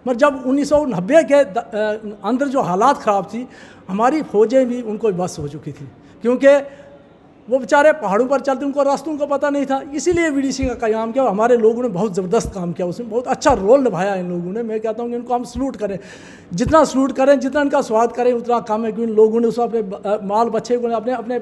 मगर जब 1990 के अंदर जो हालात ख़राब थी, हमारी फ़ौजें भी उनको बस हो चुकी थी, क्योंकि वो बेचारे पहाड़ों पर चलते, उनको रास्तों का पता नहीं था। इसीलिए वीडीसी का क़याम किया। हमारे लोगों ने बहुत ज़बरदस्त काम किया, उसमें बहुत अच्छा रोल निभाया इन लोगों ने। मैं कहता हूँ कि इनको हम सलूट करें, जितना सलूट करें, जितना इनका स्वागत करें उतना कम है। क्योंकि लोगों ने उसको अपने माल बच्चे को अपने अपने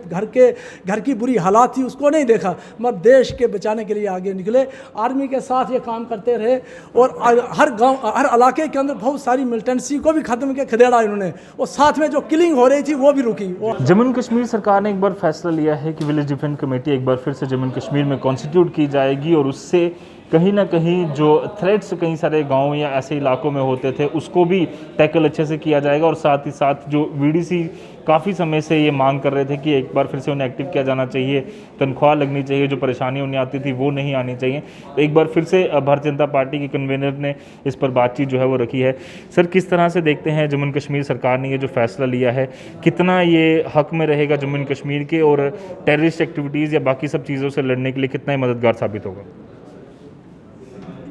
घर की बुरी हालात थी उसको नहीं देखा, मगर देश के बचाने के लिए आगे निकले। आर्मी के साथ ये काम करते रहे और हर गाँव हर इलाके के अंदर बहुत सारी मिलिटेंसी को भी ख़त्म किया, खदेड़ा इन्होंने। और साथ में जो किलिंग हो रही थी वो भी रुकी। जम्मू कश्मीर सरकार ने एक बार फैसला लिया है कि विलेज डिफेंस कमेटी एक बार फिर से जम्मू कश्मीर में कॉन्स्टिट्यूट की जाएगी और उससे कहीं ना कहीं जो थ्रेट्स कई सारे गांव या ऐसे इलाकों में होते थे उसको भी टैकल अच्छे से किया जाएगा। और साथ ही साथ जो वीडीसी काफ़ी समय से ये मांग कर रहे थे कि एक बार फिर से उन्हें एक्टिव किया जाना चाहिए, तनख्वाह लगनी चाहिए, जो परेशानी उन्हें आती थी वो नहीं आनी चाहिए। तो एक बार फिर से भारतीय जनता पार्टी के कन्वीनर ने इस पर बातचीत जो है वो रखी है। सर, किस तरह से देखते हैं जम्मू कश्मीर सरकार ने ये जो फैसला लिया है, कितना ये हक में रहेगा जम्मू कश्मीर के और टेररिस्ट एक्टिविटीज़ या बाकी सब चीज़ों से लड़ने के लिए कितना ही मददगार साबित होगा?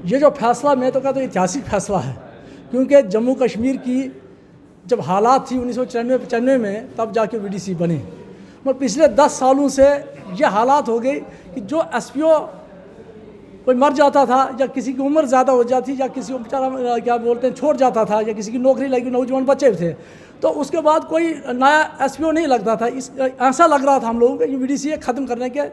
ये जो फैसला, मैं तो कहता हूँ ऐतिहासिक फैसला है, क्योंकि जम्मू कश्मीर की जब हालात थी 1994-95 में, तब जाके वीडीसी बनी। मगर पिछले 10 सालों से ये हालात हो गई कि जो एसपीओ कोई मर जाता था या किसी की उम्र ज़्यादा हो जाती या किसी को बेचारा क्या बोलते हैं छोड़ जाता था या किसी की नौकरी लगी, नौजवान बच्चे थे, तो उसके बाद कोई नया एसपीओ नहीं लगता था। ऐसा लग रहा था हम लोगों को ये वीडीसी ख़त्म करने के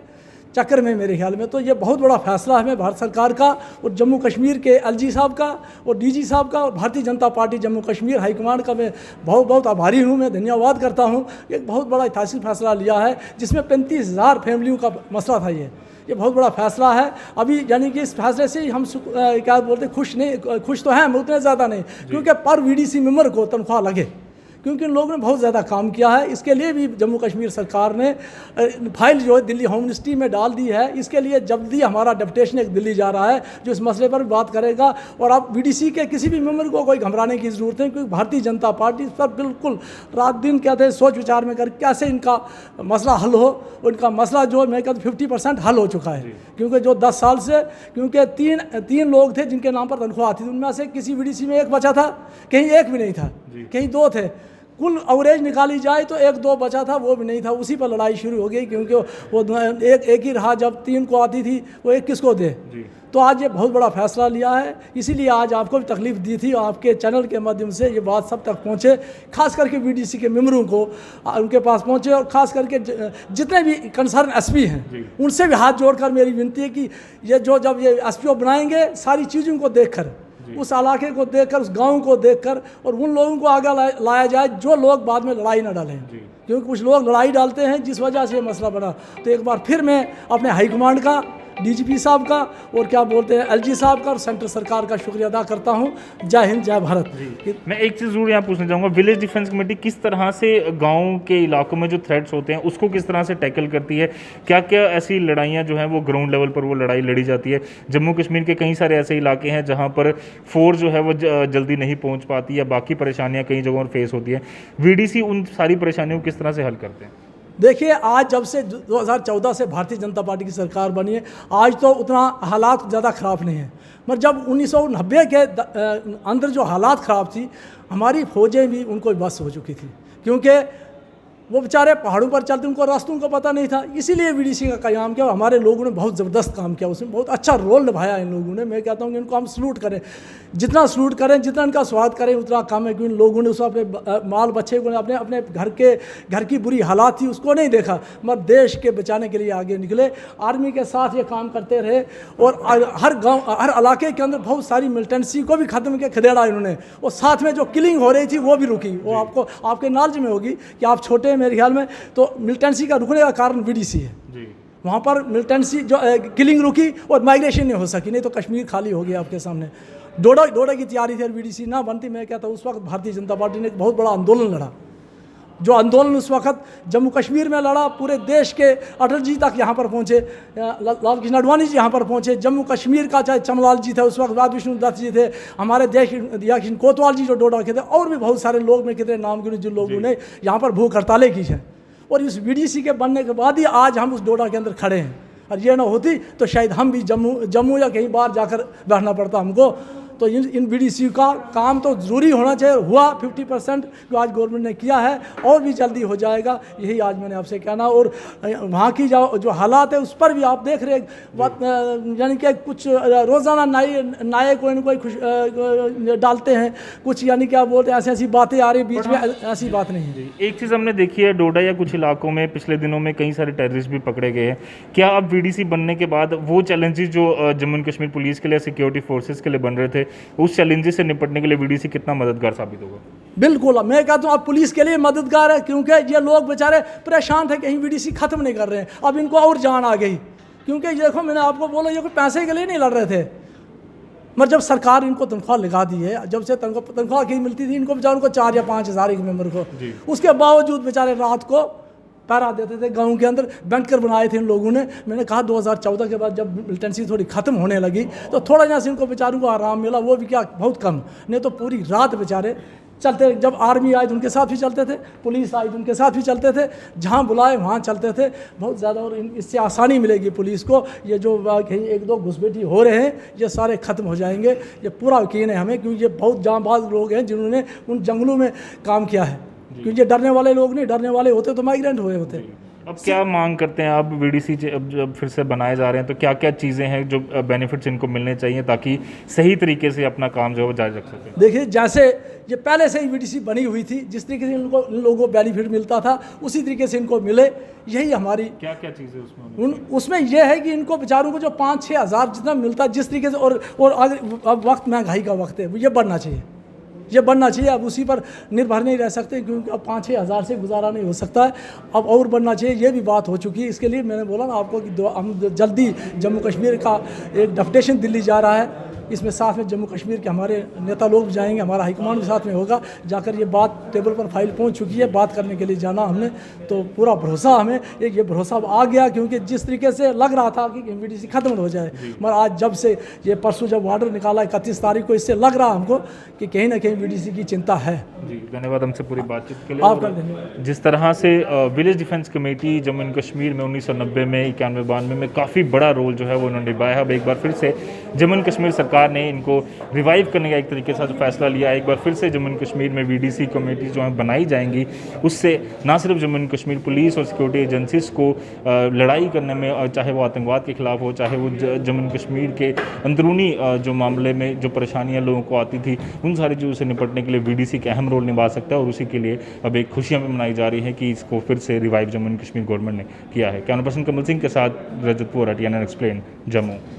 चक्कर में, मेरे ख्याल में तो ये बहुत बड़ा फैसला है भारत सरकार का और जम्मू कश्मीर के एलजी साहब का और डीजी साहब का और भारतीय जनता पार्टी जम्मू कश्मीर हाईकमांड का मैं बहुत बहुत आभारी हूँ। मैं धन्यवाद करता हूँ। एक बहुत बड़ा ऐतिहासिक फैसला लिया है जिसमें 35,000 फैमिलियों का मसला था। ये बहुत बड़ा फैसला है। अभी यानी कि इस फैसले से हम क्या बोलते खुश तो हैं, उतने ज़्यादा नहीं, क्योंकि पर वीडीसी मेंबर को तनख्वाह लगे, क्योंकि इन लोगों ने बहुत ज़्यादा काम किया है। इसके लिए भी जम्मू कश्मीर सरकार ने फाइल जो है दिल्ली होम मिनिस्ट्री में डाल दी है। इसके लिए जल्दी हमारा डेपुटेशन एक दिल्ली जा रहा है जो इस मसले पर बात करेगा। और अब वीडीसी के किसी भी मेंबर को कोई घबराने की ज़रूरत नहीं, क्योंकि भारतीय जनता पार्टी इस पर बिल्कुल रात दिन कहते हैं सोच विचार में कर कैसे इनका मसला हल हो। उनका मसला जो मैं कहता हूँ 50% हल हो चुका है, क्योंकि जो 10 साल से, क्योंकि तीन लोग थे जिनके नाम पर तनख्वाह आती थी, उनमें से किसी वीडीसी में एक बचा था, कहीं एक भी नहीं था, कहीं 2 थे। कुल एवरेज निकाली जाए तो 1-2 बचा था, वो भी नहीं था। उसी पर लड़ाई शुरू हो गई, क्योंकि वो एक ही रहा। जब 3 को आती थी वो एक किसको दे। तो आज ये बहुत बड़ा फैसला लिया है, इसीलिए आज आपको भी तकलीफ़ दी थी। आपके चैनल के माध्यम से ये बात सब तक पहुँचे, खास करके वीडीसी के मेंबरों को उनके पास पहुँचे, और ख़ास करके जितने भी कंसर्न एसपी हैं उनसे भी हाथ जोड़कर मेरी विनती है कि ये जब ये एसपीओ बनाएंगे, सारी चीज़ों को देखकर, उस इलाके को देखकर, उस गांव को देखकर, और उन लोगों को आगे लाया जाए जो लोग बाद में लड़ाई ना डालें, क्योंकि कुछ लोग लड़ाई डालते हैं जिस वजह से ये मसला बना। तो एक बार फिर मैं अपने हाईकमांड का, डीजीपी साहब का और क्या बोलते हैं एलजी साहब का और सेंट्रल सरकार का शुक्रिया अदा करता हूं। जय हिंद, जय भारत। मैं एक चीज़ जरूर यहाँ पूछना चाहूँगा, विलेज डिफेंस कमेटी किस तरह से गांव के इलाकों में जो थ्रेट्स होते हैं उसको किस तरह से टैकल करती है? क्या क्या ऐसी लड़ाइयाँ जो हैं वो ग्राउंड लेवल पर वो लड़ाई लड़ी जाती है? जम्मू कश्मीर के कई सारे ऐसे इलाके हैं जहाँ पर फोर्स जो है वो जल्दी नहीं पहुँच पाती या बाकी परेशानियाँ कई जगहों पर फेस होती हैं। वीडीसी उन सारी परेशानियों को किस तरह से हल करते हैं? देखिए, आज जब से 2014 से भारतीय जनता पार्टी की सरकार बनी है, आज तो उतना हालात ज़्यादा ख़राब नहीं है, मगर जब 1990 के अंदर जो हालात ख़राब थी, हमारी फ़ौजें भी उनको बस हो चुकी थी, क्योंकि वो बेचारे पहाड़ों पर चलते, उनको रास्तों का पता नहीं था। इसीलिए वीडीसी का क़याम किया। हमारे लोगों ने बहुत ज़बरदस्त काम किया, उसमें बहुत अच्छा रोल निभाया इन लोगों ने। मैं कहता हूँ कि इनको हम सलूट करें, जितना सलूट करें, जितना इनका स्वागत करें उतना कम है। क्योंकि लोगों ने उसको अपने माल बच्चे को अपने अपने घर की बुरी हालात थी उसको नहीं देखा, मगर देश के बचाने के लिए आगे निकले। आर्मी के साथ ये काम करते रहे और हर गाँव हर इलाके के अंदर बहुत सारी मिलिटेंसी को भी ख़त्म किया, खदेड़ा इन्होंने। और साथ में जो किलिंग हो रही थी वो भी रुकी। वो आपके नॉलेज में होगी कि आप छोटे, मेरे ख्याल में तो मिलिटेंसी का रुकने का कारण वीडीसी है। वहाँ पर मिलिटेंसी जो किलिंग रुकी और माइग्रेशन नहीं हो सकी, नहीं तो कश्मीर खाली हो गया आपके सामने। डोडा की तैयारी थी और वीडीसी ना बनती। मैं कहता हूँ उस वक्त भारतीय जनता पार्टी ने एक बहुत बड़ा आंदोलन लड़ा। जो आंदोलन उस वक्त जम्मू कश्मीर में लड़ा, पूरे देश के अटल जी तक यहाँ पर पहुँचे, लाल कृष्ण आडवाणी जी यहाँ पर पहुँचे। जम्मू कश्मीर का चाहे चमलाल जी थे उस वक्त, राज विष्णु दत्त जी थे, हमारे देश कोतवाल जी जो डोडा के थे, और भी बहुत सारे लोग, में कितने नाम गिने जिन लोगों ने यहाँ पर भूख हड़तालें की हैं। और इस वीडीसी के बनने के बाद ही आज हम उस डोडा के अंदर खड़े हैं। और ये ना होती तो शायद हम भी जम्मू या कहीं बाहर जाकर बैठना पड़ता हमको। तो इन बीडीसी का काम तो ज़रूरी होना चाहिए। हुआ 50% जो आज गवर्नमेंट ने किया है, और भी जल्दी हो जाएगा, यही आज मैंने आपसे कहना। और वहाँ की जो हालात है उस पर भी आप देख रहे यानी कि कुछ रोज़ाना नाये कोई न कोई डालते हैं कुछ, यानी क्या बोलते हैं, ऐसी बातें आ रही बीच में, ऐसी बात नहीं है। एक चीज़ हमने देखी है, डोडा या कुछ इलाकों में पिछले दिनों में कई सारे टेररिस्ट भी पकड़े गए हैं। क्या अब वीडीसी बनने के बाद वो चैलेंजेस जो जम्मू एंड कश्मीर पुलिस के लिए, सिक्योरिटी फोर्सेस के लिए बन रहे थे, उस चैलेंजेस से निपटने के लिए वीडीसी कितना मददगार साबित होगा? बिल्कुल, मैं कहता हूँ अब पुलिस के लिए मददगार है, क्योंकि ये लोग बेचारे परेशान थे, कहीं वीडीसी खत्म नहीं कर रहे हैं। अब इनको और जान आ गई, क्योंकि ये देखो मैंने आपको बोला, ये कोई पैसे के लिए नहीं लड़ रहे थे, मगर जब सरकार इनको तनख्वाह लगा दी है, जब से तनख्वाह की मिलती थी इनको बेचारों को 4 या 5 हज़ार एक मेंबर को, उसके बावजूद बेचारे रात को पहरा देते थे। गाँव के अंदर बैंकर बनाए थे इन लोगों ने। मैंने कहा 2014 के बाद जब मिलिटेंसी थोड़ी ख़त्म होने लगी तो थोड़ा जहाँ से इनको बेचारों को आराम मिला, वो भी क्या बहुत कम, नहीं तो पूरी रात बेचारे चलते। जब आर्मी आई तो उनके साथ भी चलते थे, पुलिस आई तो उनके साथ भी चलते थे, जहाँ बुलाए वहाँ चलते थे बहुत ज़्यादा। और इससे आसानी मिलेगी पुलिस को। ये जो कहीं 1-2 घुसपैठी हो रहे हैं ये सारे ख़त्म हो जाएंगे, ये पूरा यकीन है हमें, क्योंकि ये बहुत जांबाज लोग हैं जिन्होंने उन जंगलों में काम किया है। क्योंकि ये डरने वाले लोग नहीं, डरने वाले होते तो माइग्रेंट हुए होते। अब क्या मांग करते हैं आप वीडीसी जब फिर से बनाए जा रहे हैं, तो क्या क्या चीज़ें हैं जो बेनिफिट्स इनको मिलने चाहिए ताकि सही तरीके से अपना काम जो है जारी रख सकें? देखिए, जैसे ये पहले से ही वीडीसी बनी हुई थी, जिस तरीके से इन लोगों को बेनिफिट मिलता था उसी तरीके से इनको मिले, यही हमारी। क्या क्या चीज़ें उसमें यह है कि इनको बेचारों को जो 5-6 हज़ार जितना मिलता है जिस तरीके से, और अगर अब वक्त महंगाई का वक्त है, ये बढ़ना चाहिए, ये बढ़ना चाहिए। अब उसी पर निर्भर नहीं रह सकते, क्योंकि अब 5-6 हज़ार से गुजारा नहीं हो सकता है, अब और बढ़ना चाहिए। ये भी बात हो चुकी है। इसके लिए मैंने बोला ना आपको कि हम जल्दी जम्मू कश्मीर का एक डेपुटेशन दिल्ली जा रहा है, इसमें साथ में जम्मू कश्मीर के हमारे नेता लोग भी जाएंगे, हमारा हाईकमांड भी साथ में होगा। जाकर ये बात टेबल पर फाइल पहुंच चुकी है, बात करने के लिए जाना हमने, तो पूरा भरोसा हमें ये भरोसा अब आ गया, क्योंकि जिस तरीके से लग रहा था कि वीडीसी खत्म हो जाए, मगर आज जब से ये परसों जब ऑर्डर निकाला 31 तारीख को, इससे लग रहा हमको कि कहीं ना कहीं वीडीसी की चिंता है। जी, धन्यवाद हमसे पूरी बातचीत के लिए। आपका धन्यवाद। जिस तरह से village defence committee Jammu and Kashmir में 1990 में 91-92 में काफ़ी बड़ा रोल जो है वो उन्होंने निभाया है। अब एक बार फिर से जम्मू एंड कश्मीर सरकार ने इनको रिवाइव करने का एक तरीके से जो फैसला लिया है, एक बार फिर से जम्मू एंड कश्मीर में वीडीसी कमेटी जो है बनाई जाएंगी, उससे ना सिर्फ जम्मू एंड कश्मीर पुलिस और सिक्योरिटी एजेंसीज को लड़ाई करने में, और चाहे वो आतंकवाद के खिलाफ हो, चाहे वो जम्मू एंड कश्मीर के अंदरूनी जो मामले में जो परेशानियां लोगों को आती थी, उन सारी चीज़ों से निपटने के लिए वीडीसी एक अहम रोल निभा सकता है। और उसी के लिए अब एक खुशियाँ भी मनाई जा रही है कि इसको फिर से revive Jammu and Kashmir government ने किया है। कैमरा पर्सन कमल सिंह के साथ रजत वोरा, TNN एक्सप्लेन, जम्मू।